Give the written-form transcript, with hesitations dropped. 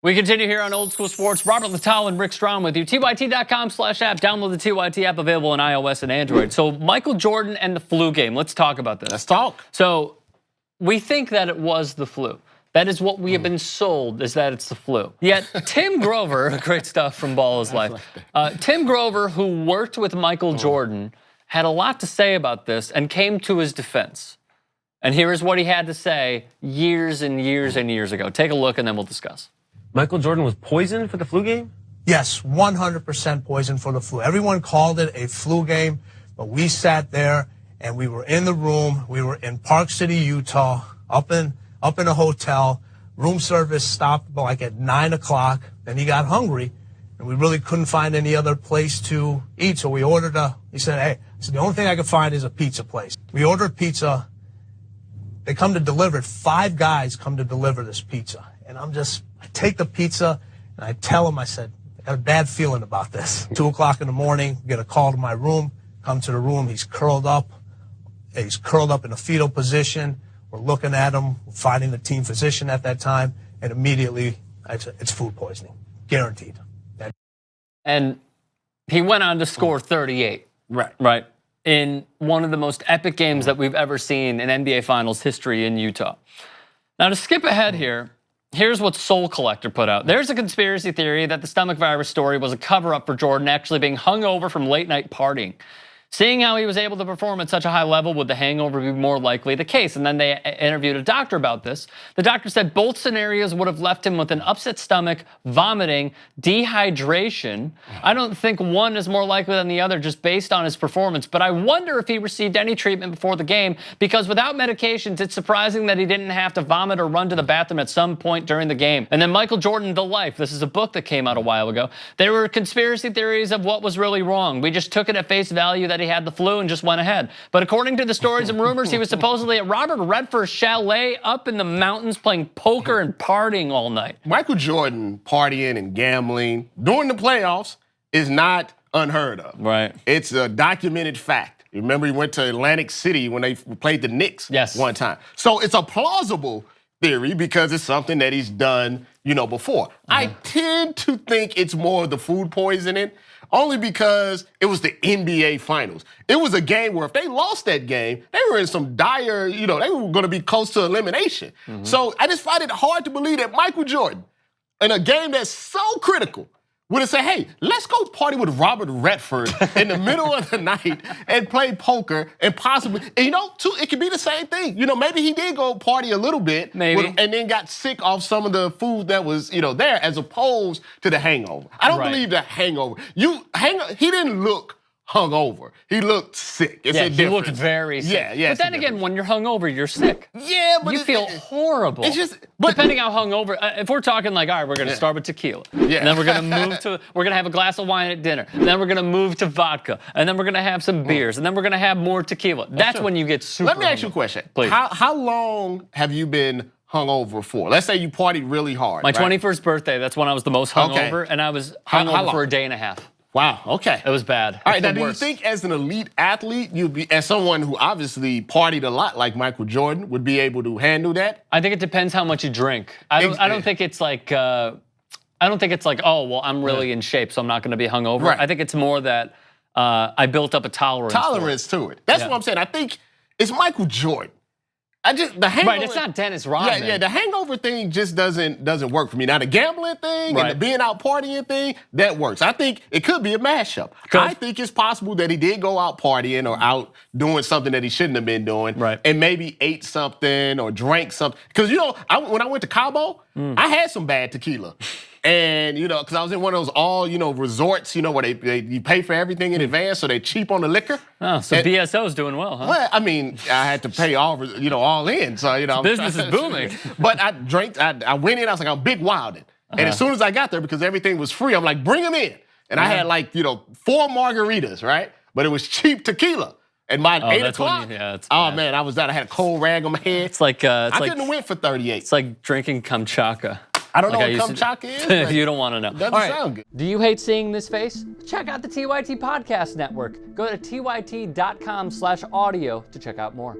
We continue here on Old School Sports. Robert Littal and Rick Strom with you. TYT.com/app. Download the TYT app, available on iOS and Android. So Michael Jordan and the flu game. Let's talk about this. Let's talk. So we think that it was the flu. That is what we have been sold, is that it's the flu. Yet Tim Grover, great stuff from Ball is Life. Tim Grover, who worked with Michael Jordan, had a lot to say about this and came to his defense. And here is what he had to say years and years and years ago. Take a look and then we'll discuss. Michael Jordan was poisoned for the flu game? Yes, 100% poisoned for the flu. Everyone called it a flu game, but we sat there and we were in the room. We were in Park City, Utah, up in a hotel. Room service stopped like at 9 o'clock. Then he got hungry, and we really couldn't find any other place to eat. So we ordered he said, hey, the only thing I could find is a pizza place. We ordered pizza. They come to deliver it. 5 guys come to deliver this pizza. And I take the pizza and I tell him, I said, I got a bad feeling about this. 2 o'clock in the morning, get a call to my room, come to the room, he's curled up in a fetal position. We're looking at him, finding the team physician at that time, and immediately it's food poisoning, guaranteed. And he went on to score 38. Right. In one of the most epic games that we've ever seen in NBA Finals history in Utah. Now to skip ahead here, here's what Soul Collector put out. There's a conspiracy theory that the stomach virus story was a cover-up for Jordan actually being hungover from late-night partying. Seeing how he was able to perform at such a high level, would the hangover be more likely the case? And then they interviewed a doctor about this. The doctor said both scenarios would have left him with an upset stomach, vomiting, dehydration. I don't think one is more likely than the other just based on his performance, but I wonder if he received any treatment before the game, because without medications, it's surprising that he didn't have to vomit or run to the bathroom at some point during the game. And then Michael Jordan, The Life. This is a book that came out a while ago. There were conspiracy theories of what was really wrong. We just took it at face value that he had the flu and just went ahead. But according to the stories and rumors, he was supposedly at Robert Redford's chalet up in the mountains playing poker and partying all night. Michael Jordan partying and gambling during the playoffs is not unheard of. Right. It's a documented fact. You remember he went to Atlantic City when they played the Knicks one time. So it's a plausible theory because it's something that he's done, before. I tend to think it's more of the food poisoning, only because it was the NBA Finals. It was a game where if they lost that game, they were in some dire, they were going to be close to elimination. So I just find it hard to believe that Michael Jordan, in a game that's so critical, would have said, hey, let's go party with Robert Redford in the middle of the night and play poker and possibly, too, it could be the same thing. He he did go party a little bit. Maybe. And then got sick off some of the food that was, there, as opposed to the hangover. I don't believe the hangover. He didn't look hungover. He looked sick. It's a difference. He looked very sick. Yeah. But then again, when you're hungover, you're sick. Yeah, but you feel horrible. It's just, depending how hungover. If we're talking like, all right, we're going to start with tequila, and then we're going to we're going to have a glass of wine at dinner, and then we're going to move to vodka, and then we're going to have some beers, and then we're going to have more tequila. That's when you get super. Let me ask you a question. Please. How long have you been hungover for? Let's say you partied really hard. My 21st birthday. That's when I was the most hungover, and I was hungover for a day and a half. Wow, okay. It was bad. All right, now do you think as an elite athlete, as someone who obviously partied a lot like Michael Jordan, would be able to handle that? I think it depends how much you drink. I don't think it's like, oh, well, I'm really in shape, so I'm not going to be hungover. Right. I think it's more that I built up a tolerance to it. That's what I'm saying. I think it's Michael Jordan. The hangover, right, it's not Dennis Rodman. Yeah, the hangover thing just doesn't work for me. Now the gambling thing and the being out partying thing, that works. I think it could be a mashup. I think it's possible that he did go out partying or out doing something that he shouldn't have been doing, and maybe ate something or drank something. Because when I went to Cabo, I had some bad tequila. And, because I was in one of those all, resorts, where you pay for everything in advance, so they're cheap on the liquor. Oh, so BSO's doing well, huh? Well, I mean, I had to pay all in, so, business is booming. But I drank, I went in, I was like, I'm big wildin'. And as soon as I got there, because everything was free, I'm like, bring them in. And I had 4 margaritas, right? But it was cheap tequila. And by 8 o'clock, man, I was out. I had a cold rag on my head. It's like, I couldn't have went for 38. It's like drinking kamchatka. I don't know what kamchatka is. You don't want to know. Doesn't sound good. Do you hate seeing this face? Check out the TYT Podcast Network. Go to tyt.com/audio to check out more.